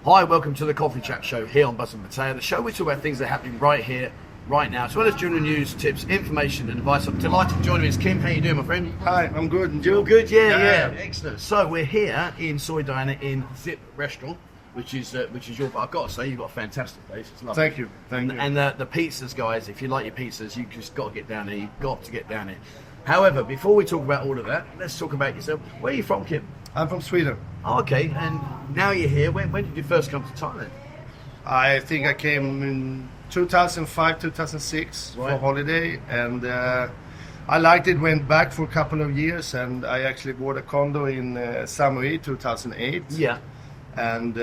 Hi, welcome to the Coffee Chat Show here on Buzzin Pattaya, the show we talk about things that are happening right here, right now, as well as general news, tips, information and advice. I'm delighted to join me. It's Kim. How you doing, my friend? Hi, I'm good. And You're you? good? Yeah. Excellent. So we're here in Soi Buakhao in Zipp Restaurant, which is your. I've got to say, you've got a fantastic place. It's lovely. Thank you. And the pizzas, guys. If you like your pizzas, you just got to get down here. You've got to get down here. However, before we talk about all of that, let's talk about yourself. Where are you from, Kim? I'm from Sweden. Oh, okay. And now you're here. When did you first come to Thailand? I think I came in 2005, 2006 Right. for holiday, and I liked it. Went back for a couple of years, and I actually bought a condo in Samui 2008. Yeah. And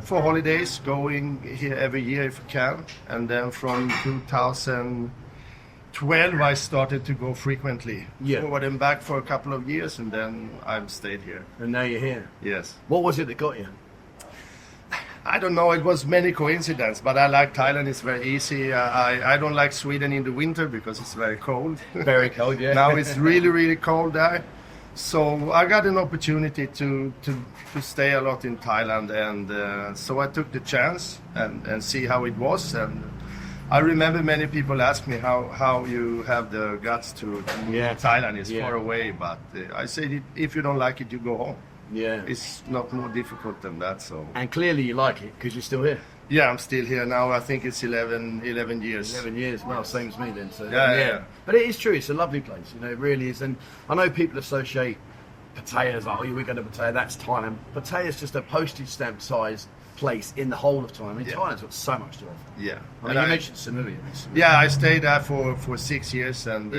for holidays, going here every year if I can. And then from 2012, I started to go frequently. Yeah. Forward and back for a couple of years, and then I've stayed here. And now you're here. Yes. What was it that got you? I don't know, it was many coincidences, but I like Thailand. It's very easy. I don't like Sweden in the winter because it's very cold. Very cold, yeah. Now it's really, really cold there. So I got an opportunity to stay a lot in Thailand, and so I took the chance and see how it was. And I remember many people ask me how you have the guts to Thailand. It's far away, but I said if you don't like it, you go home. Yeah. It's not more difficult than that. So. And clearly you like it because you're still here. Yeah, I'm still here now. I think it's 11 years. 11 years. Well, same as me then. So Yeah. But it is true. It's a lovely place. You know, it really is. And I know people associate Pattaya as like, oh, we're going to Pattaya. That's Thailand. Pattaya is just a postage stamp size place in the whole of Thailand. I mean, Thailand's got so much to offer. Yeah. I mean, you mentioned Samui. Yeah, I stayed there for 6 years, and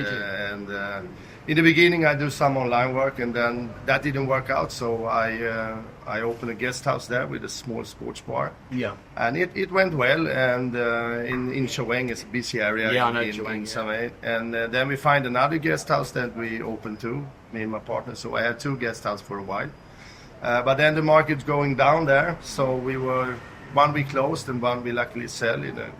in the beginning I do some online work, and then that didn't work out, so I opened a guest house there with a small sports bar. Yeah. And it went well, and in Chaweng, it's a busy area. Yeah, I know in Chaweng, Samui. And then we find another guest house that we opened too, me and my partner. So I had 2 guest houses for a while. But then the market's going down there, so we were one we closed and one we luckily sell in a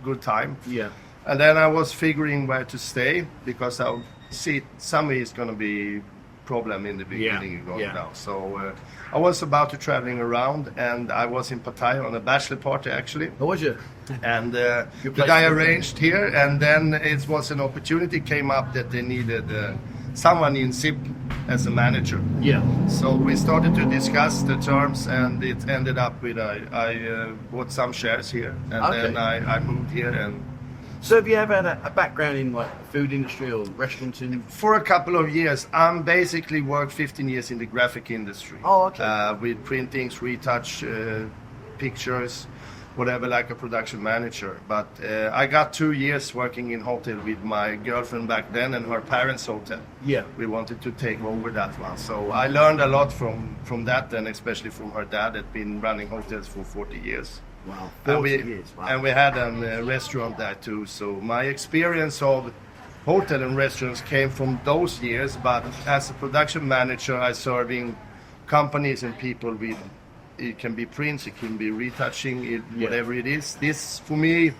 good time. Yeah. And then I was figuring where to stay because I see Samui is going to be problem in the beginning going down. So I was about to traveling around, and I was in Pattaya on a bachelor party actually. Oh, was you? And the guy arranged here, and then it was an opportunity came up that they needed someone in Zipp as a manager. Yeah. So we started to discuss the terms, and it ended up with I bought some shares here, and then I moved here. And so have you ever had a background in like the food industry or restaurants? For a couple of years, I'm basically worked 15 years in the graphic industry. Oh, okay. With printings, retouch, pictures, whatever, like a production manager. But I got 2 years working in hotel with my girlfriend back then and her parents' hotel. Yeah. We wanted to take over that one. So I learned a lot from that, and especially from her dad that been running hotels for 40 years. Wow, 40 years. Wow. And we had a restaurant there too. So my experience of hotel and restaurants came from those years. But as a production manager, I serving companies and people with, it can be prints, it can be retouching, whatever it is. This, for me,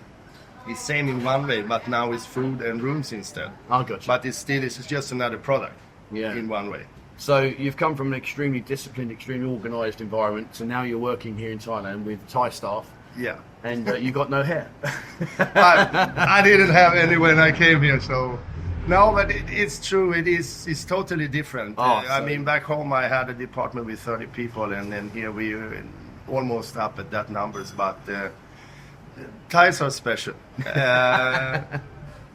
is same in one way, but now it's food and rooms instead. I got you. But it's just another product in one way. So you've come from an extremely disciplined, extremely organised environment, so now you're working here in Thailand with Thai staff. Yeah. And you got no hair. I didn't have any when I came here, so no, but it's true. It's totally different. I mean, back home I had a department with 30 people, and then here we are almost up at that numbers. But Thais are special.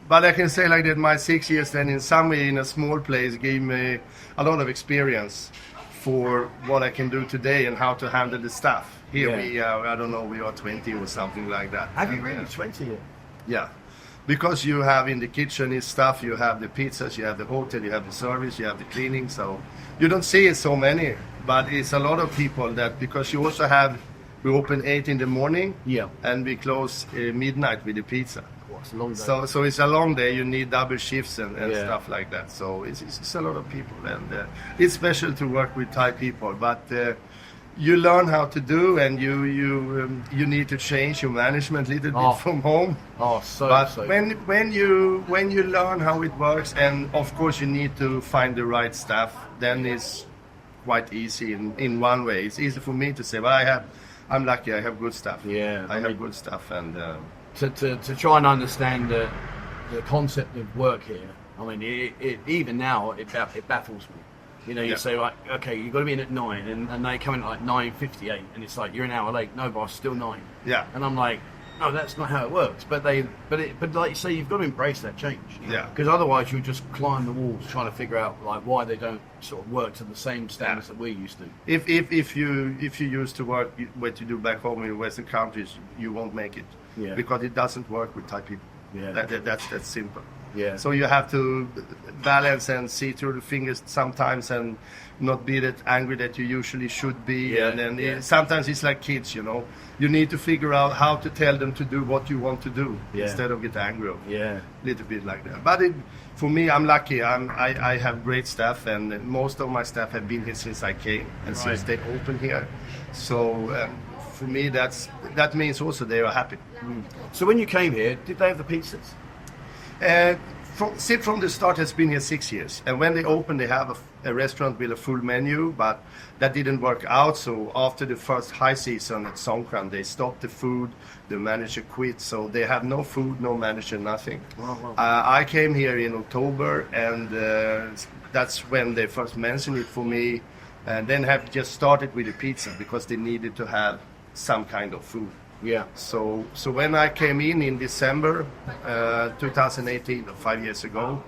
But I can say like that, my 6 years then in Samui in a small place gave me a lot of experience for what I can do today and how to handle the staff. Here we are, I don't know, we are 20 or something like that. Have you really 20 here? Yeah. Because you have in the kitchen is stuff, you have the pizzas, you have the hotel, you have the service, you have the cleaning. So you don't see it so many, but it's a lot of people that, because you also have, we open 8 in the morning and we close midnight with the pizza. It's a long day. So it's a long day. You need double shifts and stuff like that. So it's a lot of people, and it's special to work with Thai people. But you learn how to do, and you need to change your management a little bit from home. But when you learn how it works, and of course you need to find the right staff, then quite easy in one way. It's easy for me to say, well, I'm lucky. I have good stuff. Yeah, I have good stuff, and to try and understand the concept of work here. I mean, even now it baffles me. You know, you say like, okay, you've got to be in at 9, and they come in at like 9:58, and it's like you're an hour late. No, boss, still 9. Yeah. And I'm like, no, that's not how it works. But like you say, you've got to embrace that change. Yeah. Because otherwise, you'll just climb the walls trying to figure out like why they don't sort of work to the same standards that we're used to. If you used to work what you do back home in Western countries, you won't make it. Yeah. Because it doesn't work with Thai people. Yeah. That's simple. Yeah. So you have to balance and see through the fingers sometimes, and not be that angry that you usually should be. Yeah. And then sometimes it's like kids, you know. You need to figure out how to tell them to do what you want to do instead of get angry. Yeah. A little bit like that. But for me, I'm lucky. I have great staff, and most of my staff have been here since I came and since they opened here. So for me, that means also they are happy. So when you came here, did they have the pizzas? Zipp from the start has been here 6 years, and when they opened, they have a restaurant with a full menu, but that didn't work out. So after the first high season at Songkran, they stopped the food. The manager quit, so they have no food, no manager, nothing. Wow. I came here in October, and that's when they first mentioned it for me, and then have just started with the pizza because they needed to have some kind of food. Yeah. So when I came in December 2018, 5 years ago,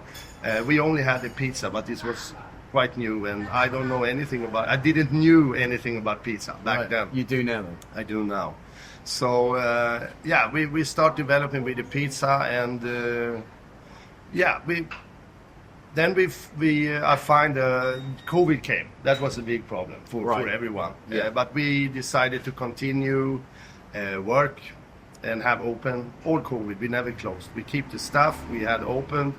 we only had the pizza, but this was quite new, and I don't know anything about. I didn't knew anything about pizza back then. You do now, though. I do now. So we start developing with the pizza, and I find COVID came. That was a big problem for everyone. Yeah. But we decided to continue work and have open all COVID. We never closed. We keep the staff. We had open.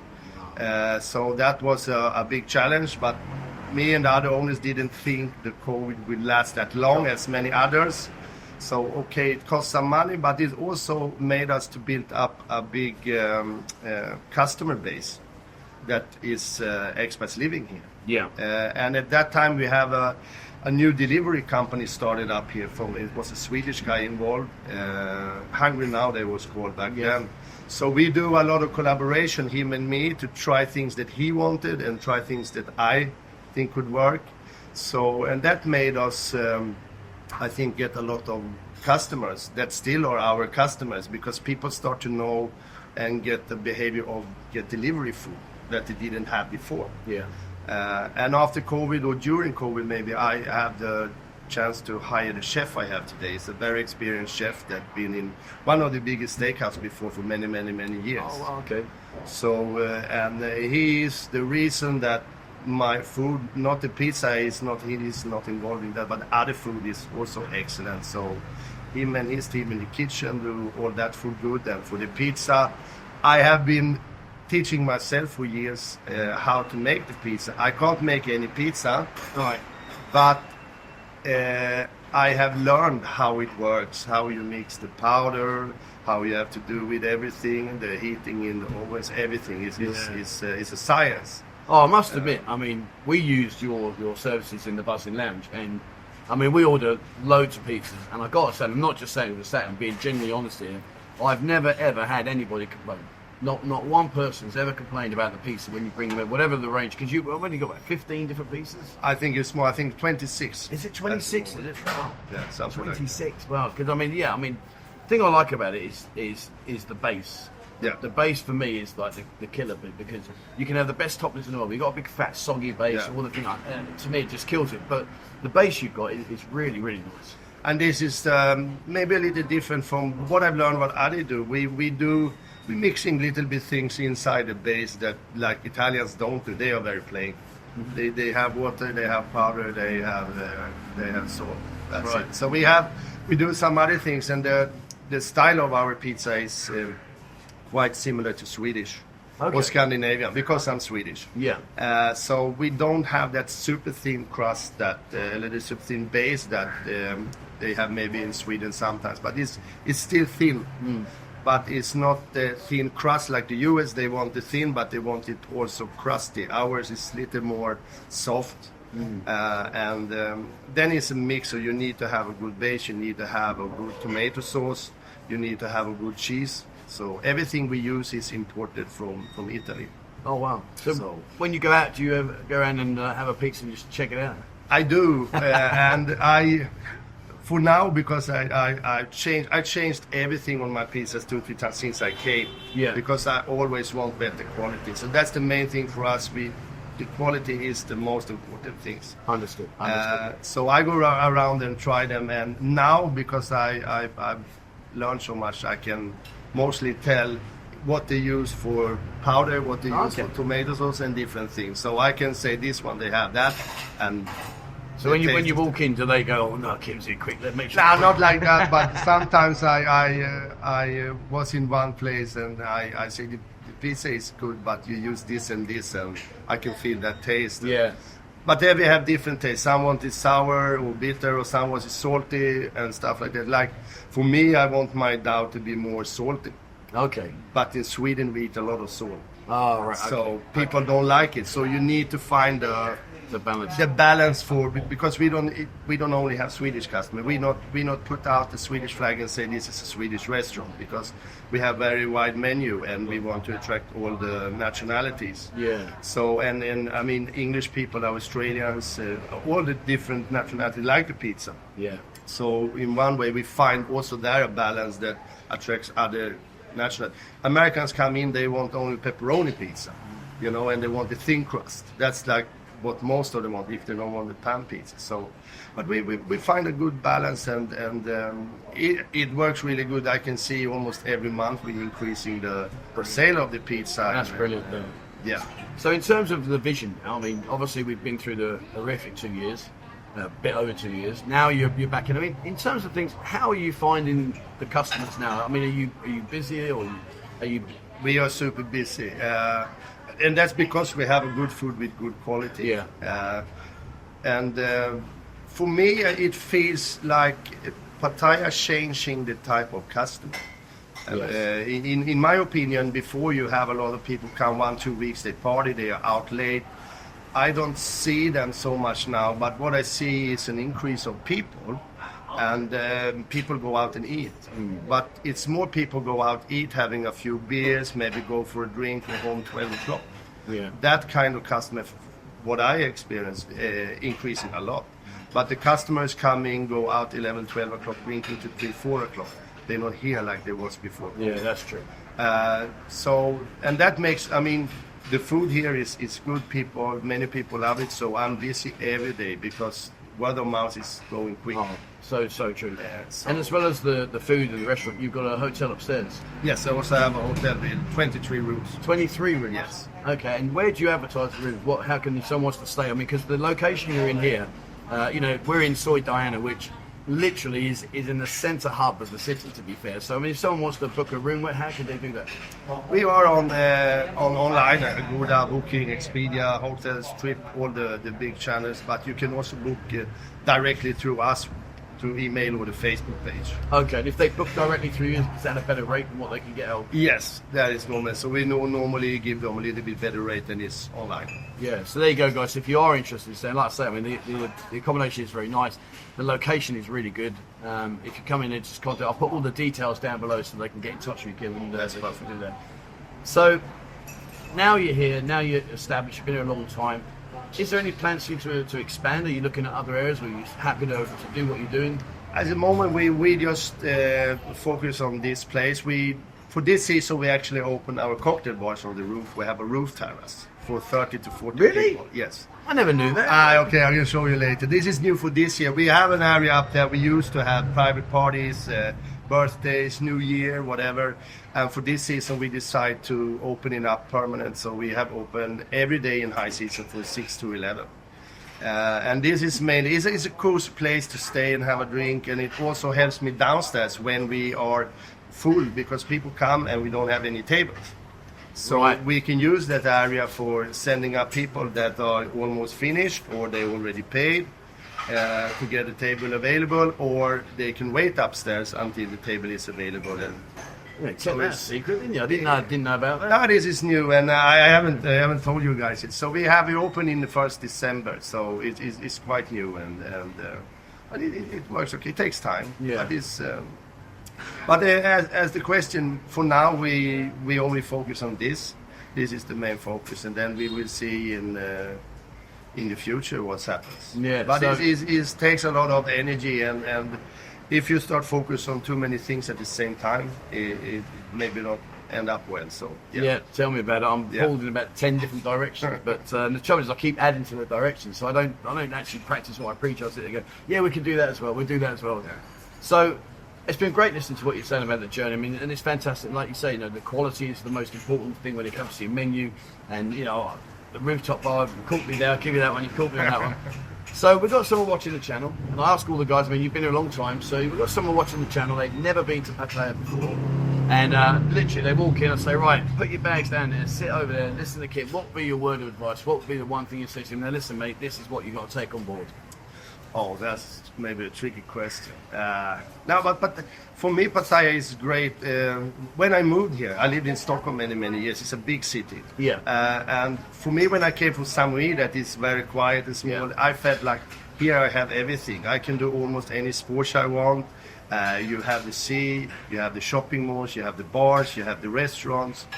So that was a big challenge. But me and the other owners didn't think the COVID would last that long as many others. So okay, it cost some money, but it also made us to build up a big customer base that is expats living here. Yeah. And at that time we have a new delivery company started up here. It was a Swedish guy involved. Hungry Now they was called back then. So we do a lot of collaboration, him and me, to try things that he wanted and try things that I think could work. So, and that made us, I think, get a lot of customers that still are our customers, because people start to know and get the behavior of get delivery food that they didn't have before. Yeah. And after COVID, or during COVID maybe, I have the chance to hire the chef I have today. He's a very experienced chef that's been in one of the biggest steakhouses before for many years. Oh, okay. So, he is the reason that my food, not the pizza, he is not involved in that, but other food is also excellent. So him and his team in the kitchen do all that food good. And for the pizza, I have been teaching myself for years how to make the pizza. I can't make any pizza, but I have learned how it works, how you mix the powder, how you have to do with everything, the heating in the ovens, everything is a science. Oh, I must admit, I mean, we used your services in the Buzzin Lounge, and I mean, we order loads of pizzas, and I got to say, I'm not just saying it was that, I'm being genuinely honest here, I've never ever had anybody complain. Not one person's ever complained about the pizza when you bring them in, whatever the range, because you've only got, 15 different pieces? I think it's more, 26. Is it 26? Is it? Wow. Yeah, something 26, wow, because the thing I like about it is the base. Yeah. The base for me is like the killer bit, because you can have the best toppings in the world. You've got a big fat soggy base, all the thing. To me, it just kills it. But the base you've got is really nice. And this is maybe a little different from what I've learned what others do. We mixing little bit things inside the base that like Italians don't do. They are very plain. Mm-hmm. They have water, they have powder, they have salt. That's right. it. So we do some other things, and the style of our pizza is quite similar to Swedish or Scandinavian, because I'm Swedish. Yeah. So we don't have that super thin crust, that little super thin base that they have maybe in Sweden sometimes, but it's still thin. But it's not the thin crust like the US. They want the thin, but they want it also crusty. Ours is a little more soft, And then it's a mix. So you need to have a good base, you need to have a good tomato sauce, you need to have a good cheese. So everything we use is imported from Italy. Oh wow! So when you go out, do you ever go around and have a pizza and just check it out? I do, and for now, because I changed everything on my pizzas 2-3 times since I came. Yeah. Because I always want better quality. So that's the main thing for us. The quality is the most important things. Understood. So I go around and try them, and now because I've learned so much, I can mostly tell what they use for powder, what they use for tomato sauce, and different things. So I can say this one they have that, and so when you walk in, do they go, "Oh no, Kim's here, quick, let's make sure"? No, not like that. But sometimes I was in one place and I say the pizza is good, but you use this and this, and I can feel that taste. Yeah. But there we have different tastes. Some want it sour or bitter, or some want it salty and stuff like that. Like for me, I want my dough to be more salty. Okay. But in Sweden, we eat a lot of salt. Oh, right. So people don't like it. So you need to find the balance for, because we don't only have Swedish customers. We not put out the Swedish flag and say this is a Swedish restaurant, because we have very wide menu and we want to attract all the nationalities. Yeah. So and I mean English people, Australians, all the different nationalities like the pizza. Yeah. So in one way we find also there a balance that attracts other national. Americans come in, they want only pepperoni pizza, you know, and they want the thin crust. That's like what most of them want if they don't want the pan pizza. So, but we find a good balance, and it works really good. I can see almost every month we're increasing the sale of the pizza. That's brilliant. Yeah. So in terms of the vision, I mean, obviously we've been through the horrific 2 years. A bit over 2 years. Now you're back in. I mean, in terms of things, how are you finding the customers now? I mean, are you busy, or are you? We are super busy, and that's because we have a good food with good quality. Yeah. And for me, it feels like Pattaya changing the type of customer. Yes. In my opinion, before you have a lot of people come 1-2 weeks, they party, they are out late. I don't see them so much now, but what I see is an increase of people, and people go out and eat. But it's more people go out, eat, having a few beers, maybe go for a drink, go home 12 o'clock. Yeah. That kind of customer, what I experience, increasing a lot. But the customers coming, go out 11, 12 o'clock, drinking to 3, 4 o'clock. They're not here like they was before. Yeah, that's true. So, and that makes, I mean, the food here is good. Many people love it. So I'm busy every day because word of mouth is going quick. Oh, so true. So and as well as the food and the restaurant, you've got a hotel upstairs. Yes, I also have a hotel with 23 rooms. 23 rooms. Yes. Okay. And where do you advertise the rooms? How can someone wants to stay? I mean, because the location you're in here, you know, we're in Soi Buakhao, which literally is in the centre hub of the city, to be fair. So I mean, if someone wants to book a room, how can they do that? We are on online, Agoda, Booking, Expedia, Hotels, Trip, all the big channels. But you can also book directly through us, through email or the Facebook page. Okay, and if they book directly through you, is that a better rate than what they can get out? Yes, that is normal. So we normally give them a little bit better rate than is online. Yeah, so there you go, guys. If you are interested, so like I say, I mean, the accommodation is very nice. The location is really good. If you come in and just contact, I'll put all the details down below so they can get in touch with you, Kim, and That's they perfect. can do that. So now you're here, now you're established, you've been here a long time. Is there any plans for you to expand? Are you looking at other areas? Are you happy to do what you're doing? At the moment, we just focus on this place. For this season, we actually opened our cocktail bars on the roof. We have a roof terrace for 30 to 40 Really? people. Yes. I never knew that. Okay, I'm going to show you later. This is new for this year. We have an area up there. We used to have private parties, birthdays, New Year, whatever. And for this season, we decided to open it up permanent. So we have opened every day in high season from 6 to 11. And this is mainly, it's a cool place to stay and have a drink. And it also helps me downstairs when we are full, because people come and we don't have any tables. So Right. we can use that area for sending up people that are almost finished or they already paid to get a table available, or they can wait upstairs until the table is available. And Yeah, kept that secret, didn't you? I didn't know about that. No, this is new, and I haven't told you guys it. So we have it open in the 1st December, so it's quite new, and it works okay. It takes time, Yeah. But as the question for now, we only focus on this. This is the main focus, and then we will see in the future what happens. Yeah, but so it takes a lot of energy, and if you start focus on too many things at the same time, it maybe not end up well. So yeah, tell me about it. I'm pulled in about 10 different directions, but the trouble is I keep adding to the directions, so I don't actually practice what I preach. I sit there and go, yeah, we can do that as well. We'll do that as well. Yeah. So it's been great listening to what you're saying about the journey. I mean, and it's fantastic. Like you say, you know, the quality is the most important thing when it comes to your menu, and you know, the rooftop bar. You caught me there. I'll give you that one. You caught me on that one. So we've got someone watching the channel, and I ask all the guys, I mean, you've been here a long time, so we've got someone watching the channel, they've never been to Pattaya before, and literally they walk in and say, right, put your bags down there, sit over there, listen to the kid, what would be your word of advice, what would be the one thing you say to him, now listen mate, this is what you've got to take on board? Oh, that's maybe a tricky question. No, but for me, Pattaya is great. When I moved here, I lived in Stockholm many years. It's a big city. Yeah. And for me, when I came from Samui, that is very quiet and small, I felt like here I have everything. I can do almost any sports I want. You have the sea, you have the shopping malls, you have the bars, you have the restaurants.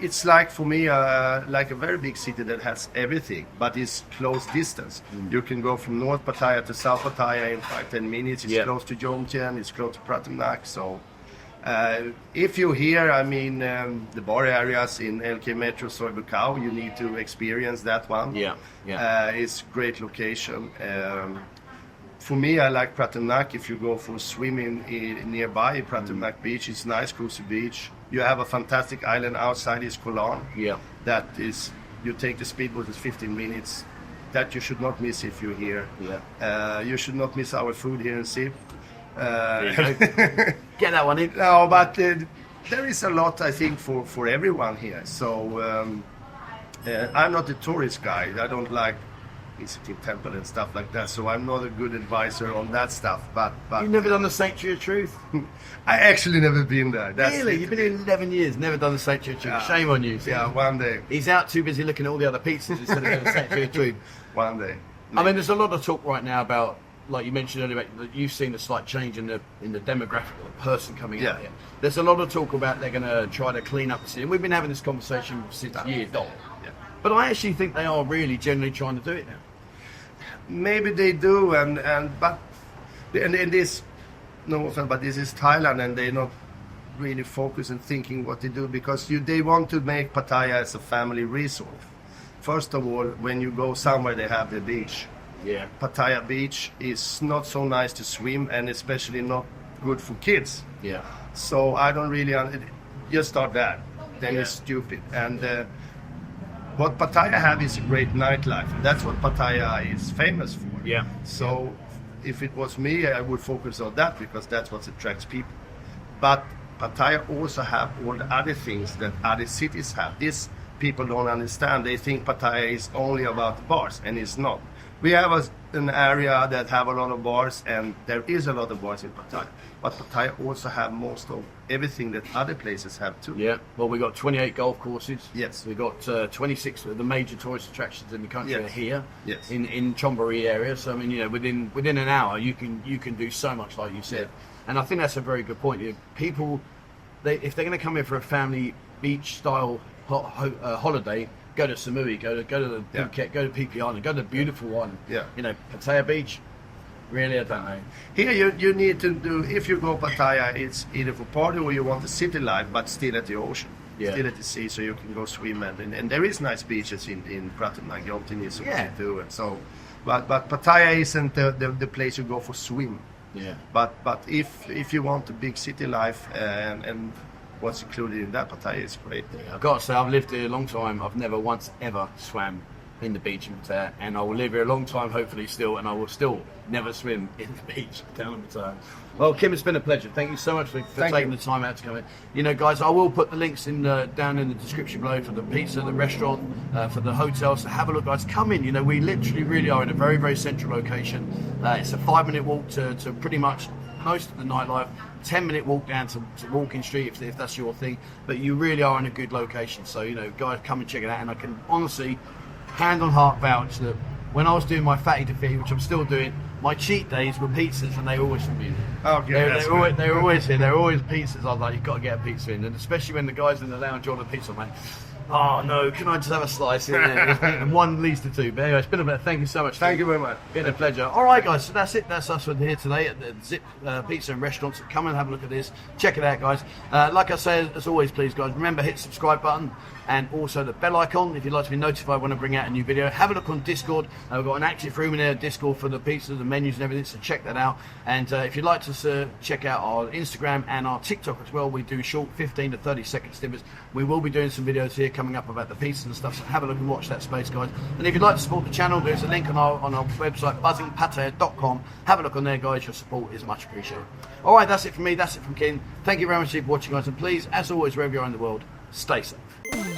It's like, for me, like a very big city that has everything, but it's close distance. You can go from North Pattaya to South Pattaya in 5-10 minutes. It's close to Jomtien, it's close to Pratumnak. So if you're here, I mean, the bar areas in LK Metro, Soi Buakhao, you need to experience that one. It's great location. For me, I like Pratumnak. If you go for swimming nearby, Pratumnak Beach is nice, cruisy beach. You have a fantastic island outside, is Kolan. Yeah. That is, you take the speedboat, it's 15 minutes. That you should not miss if you're here. Yeah. You should not miss our food here in Zipp. Get that one in. No, but there is a lot, I think, for everyone here. So I'm not a tourist guy. I don't like visiting temple and stuff like that, so I'm not a good advisor on that stuff. But you've never done the Sanctuary of Truth? I actually never been there. Really? You've been here 11 years, never done the Sanctuary of Truth. Shame on you. Yeah, one day. He's out too busy looking at all the other pizzas instead of doing the Sanctuary of Truth. One day. I mean, there's a lot of talk right now about, like you mentioned earlier, that you've seen a slight change in the demographic of the person coming out here. There's a lot of talk about they're going to try to clean up the city. And we've been having this conversation since years. But I actually think they are really generally trying to do it now. Maybe they do, but this, no offense, but this is Thailand, and they're not really focused and thinking what they do, because they want to make Pattaya as a family resort. First of all, when you go somewhere, they have the beach. Yeah. Pattaya beach is not so nice to swim, and especially not good for kids. Yeah. So I don't really just start that. Then it's stupid. And what Pattaya have is a great nightlife. That's what Pattaya is famous for. Yeah. So if it was me, I would focus on that, because that's what attracts people. But Pattaya also have all the other things that other cities have. This people don't understand. They think Pattaya is only about the bars, and it's not. We have an area that have a lot of bars, and there is a lot of bars in Pattaya. But Pattaya also have most of everything that other places have too. Yeah, well, we got 28 golf courses. Yes. We got 26 of the major tourist attractions in the country are here. Yes. In Chonburi area. So I mean, you know, within an hour, you can do so much, like you said. Yeah. And I think that's a very good point. People, if they're going to come here for a family beach style holiday, go to Samui, go to the Phuket, go to Phi Phi Island, go to the beautiful one. Yeah. You know, Pattaya Beach. Really, I don't know. Here you need to do, if you go Pattaya, it's either for party or you want the city life, but still at the ocean. Yeah. Still at the sea, so you can go swim, and there is nice beaches in Pratumnak, Jomtien is too. And so, but Pattaya isn't the place you go for swim. Yeah. But if you want the big city life and what's included in that, Pattaya is great. Yeah, I've got to say, I've lived here a long time. I've never once ever swam in the beach in Pattaya, and I will live here a long time, hopefully still, and I will still never swim in the beach down in Pattaya. Well, Kim, it's been a pleasure. Thank you so much for taking the time out to come in. You know, guys, I will put the links in down in the description below for the pizza, the restaurant, for the hotel. So have a look, guys. Come in. You know, we literally really are in a very, very central location. It's a 5-minute walk to pretty much most of the nightlife. 10-minute walk down to Walking Street if that's your thing. But you really are in a good location. So, you know, guys, come and check it out. And I can honestly, hand on heart vouch that when I was doing my fatty defeat, which I'm still doing, my cheat days were pizzas, and they were always from you. Okay, they were always here. They were always pizzas. I was like, you've got to get a pizza in, and especially when the guys in the lounge order pizza, mate. Oh no, can I just have a slice in there? And one leads to two. But anyway, it's been a pleasure. Thank you so much. Thank you very much. Been a pleasure. All right, guys. So that's it. That's us for here today at the Zipp Pizza and Restaurant. So come and have a look at this. Check it out, guys. Like I say, as always, please, guys, remember hit the subscribe button and also the bell icon if you'd like to be notified when I bring out a new video. Have a look on Discord. We've got an active room in there, Discord, for the pizzas, the menus and everything. So check that out. And if you'd like to check out our Instagram and our TikTok as well, we do short 15 to 30 second snippets. We will be doing some videos here coming up about the pizzas and stuff. So have a look and watch that space, guys. And if you'd like to support the channel, there's a link on our website, buzzinpattaya.com. Have a look on there, guys. Your support is much appreciated. All right, that's it from me. That's it from Ken. Thank you very much for watching, guys. And please, as always, wherever you are in the world, stay safe.